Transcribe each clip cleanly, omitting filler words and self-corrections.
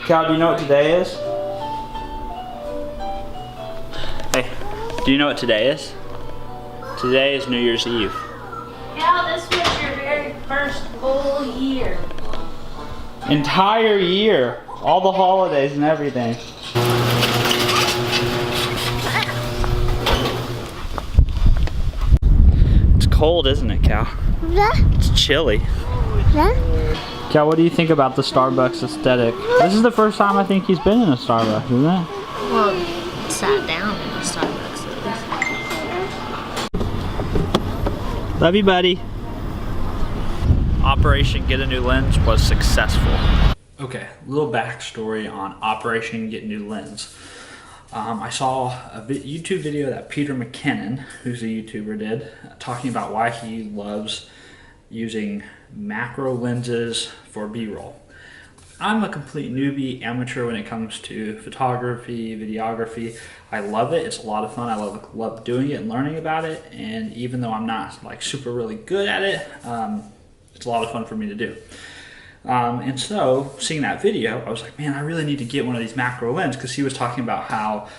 Cal, do you know what today is? Hey, do you know what today is? Today is New Year's Eve. Cal, this was your very first full year. Entire year. All the holidays and everything. It's cold, isn't it, Cal? Yeah. It's chilly. Yeah. Cal, what do you think about the Starbucks aesthetic? This is the first time I think he's been in a Starbucks, isn't it? Well, sat down in a Starbucks at least. Love you, buddy. Operation Get a New Lens was successful. Okay, a little backstory on Operation Get a New Lens. I saw a YouTube video that Peter McKinnon, who's a YouTuber, did, talking about why he loves using macro lenses for B-roll. I'm a complete newbie, amateur when it comes to photography, videography. I love it. It's a lot of fun. I love doing it and learning about it. And even though I'm not like super really good at it, it's a lot of fun for me to do. And so seeing that video, I was like, man, I really need to get one of these macro lenses, because he was talking about how,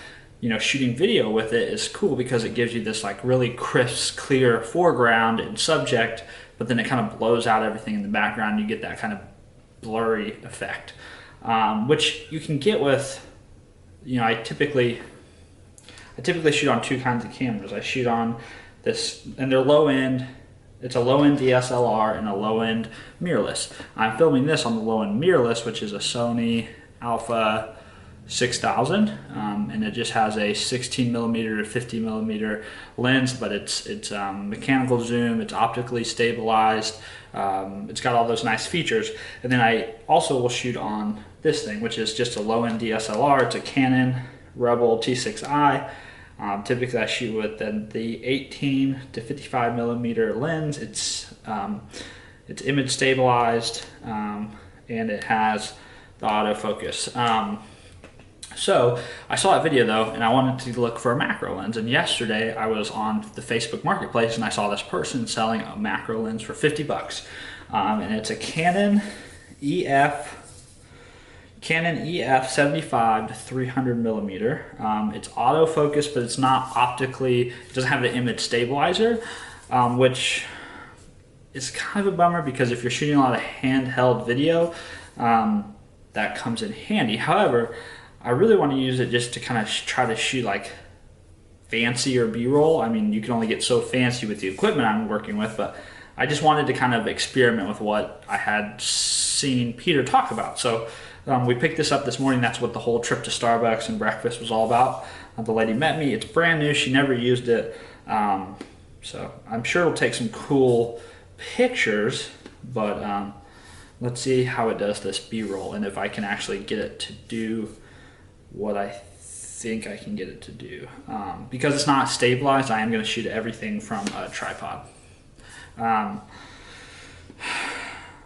you know, shooting video with it is cool because it gives you this like really crisp, clear foreground and subject, but then it kind of blows out everything in the background. You get that kind of blurry effect, which you can get with, you know, I typically shoot on two kinds of cameras. I shoot on this, and they're low end. It's a low-end DSLR and a low-end mirrorless. I'm filming this on the low-end mirrorless, which is a Sony Alpha 6000, and it just has a 16mm to 50mm lens, but it's mechanical zoom, it's optically stabilized, it's got all those nice features. And then I also will shoot on this thing, which is just a low-end DSLR. It's a Canon Rebel T6i. Typically I shoot with the 18 to 55mm lens. It's image stabilized, and it has the autofocus. So I saw that video though, and I wanted to look for a macro lens. And yesterday I was on the Facebook Marketplace and I saw this person selling a macro lens for 50 bucks. And it's a Canon EF 75 to 300mm. It's autofocus, but it's not optically, it doesn't have the image stabilizer, which is kind of a bummer because if you're shooting a lot of handheld video, that comes in handy. However, I really want to use it just to kind of try to shoot like fancier B-roll. I mean, you can only get so fancy with the equipment I'm working with, but I just wanted to kind of experiment with what I had seen Peter talk about. So we picked this up this morning. That's what the whole trip to Starbucks and breakfast was all about. The lady met me. It's brand new. She never used it. So I'm sure it'll take some cool pictures, but let's see how it does this B-roll and if I can actually get it to do what I think I can get it to do. Because it's not stabilized, I am going to shoot everything from a tripod. Like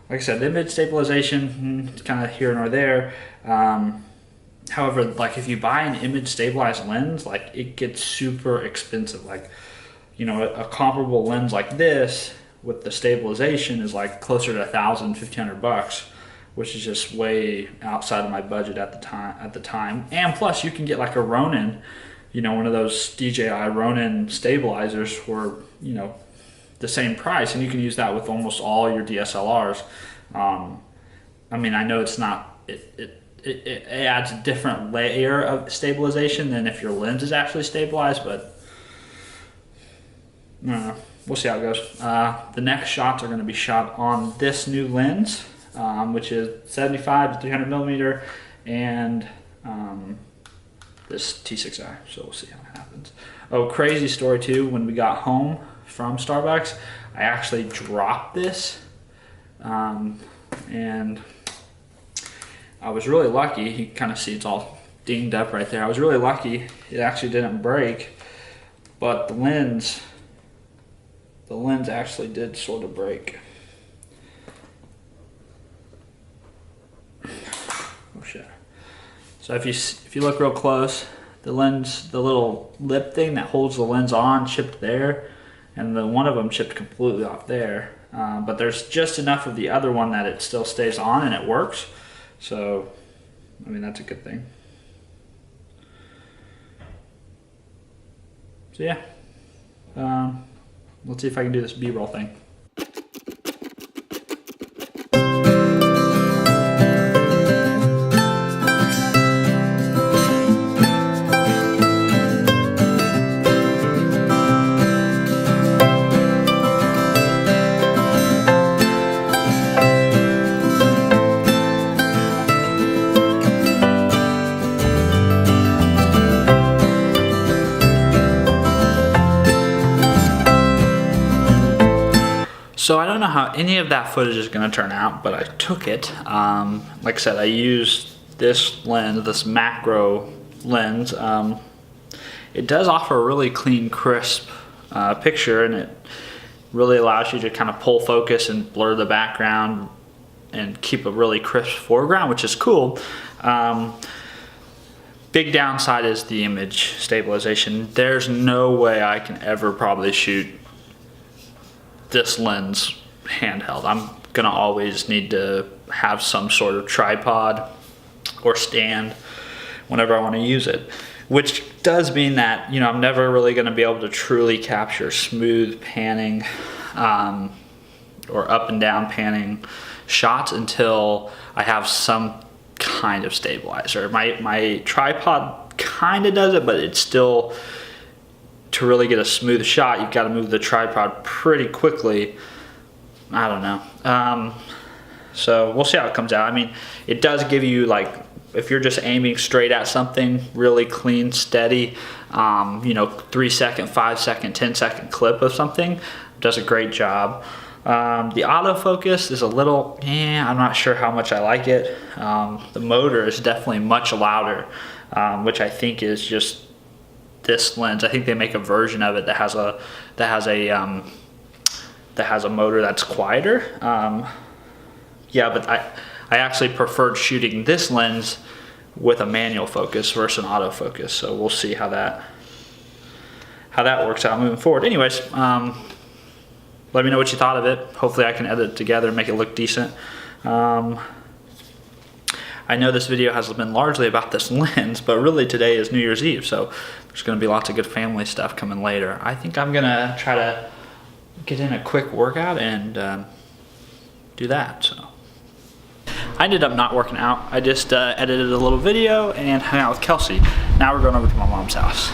I said, the image stabilization, it's kind of here nor there. However, like if you buy an image stabilized lens, like it gets super expensive. Like, you know, a comparable lens like this with the stabilization is like closer to $1,000, $1,500, which is just way outside of my budget at the time. And plus, you can get like a Ronin, you know, one of those DJI Ronin stabilizers for, you know, the same price, and you can use that with almost all your DSLRs. I mean, I know it's not, it adds a different layer of stabilization than if your lens is actually stabilized, but we'll see how it goes. The next shots are going to be shot on this new lens, which is 75 to 300mm, and this T6i, so we'll see how it happens. Oh, crazy story too, when we got home from Starbucks, I actually dropped this, and I was really lucky. You can kind of see it's all dinged up right there. I was really lucky it actually didn't break, but the lens actually did sort of break. Oh shit. So if you look real close, the lens, the little lip thing that holds the lens on chipped there, and the one of them chipped completely off there. But there's just enough of the other one that it still stays on and it works. So I mean, that's a good thing. So yeah, let's see if I can do this B-roll thing. So I don't know how any of that footage is going to turn out, but I took it. Like I said, I used this lens, this macro lens. It does offer a really clean, crisp picture, and it really allows you to kind of pull focus and blur the background and keep a really crisp foreground, which is cool. Big downside is the image stabilization. There's no way I can ever probably shoot this lens handheld. I'm gonna always need to have some sort of tripod or stand whenever I want to use it, which does mean that, you know, I'm never really going to be able to truly capture smooth panning or up and down panning shots until I have some kind of stabilizer. My tripod kind of does it, but it's still, to really get a smooth shot, you've got to move the tripod pretty quickly. I don't know. So we'll see how it comes out. I mean, it does give you, like, if you're just aiming straight at something, really clean, steady, you know, 3 second, 5 second, 10 second clip of something, does a great job. The autofocus is a little, I'm not sure how much I like it. The motor is definitely much louder, which I think is just this lens. I think they make a version of it that has a motor that's quieter. Yeah, but I actually preferred shooting this lens with a manual focus versus an autofocus. So we'll see how that works out moving forward. Anyways, let me know what you thought of it. Hopefully I can edit it together and make it look decent. I know this video has been largely about this lens, but really today is New Year's Eve, so there's going to be lots of good family stuff coming later. I think I'm going to try to get in a quick workout and do that. So I ended up not working out. I just edited a little video and hung out with Kelsey. Now we're going over to my mom's house.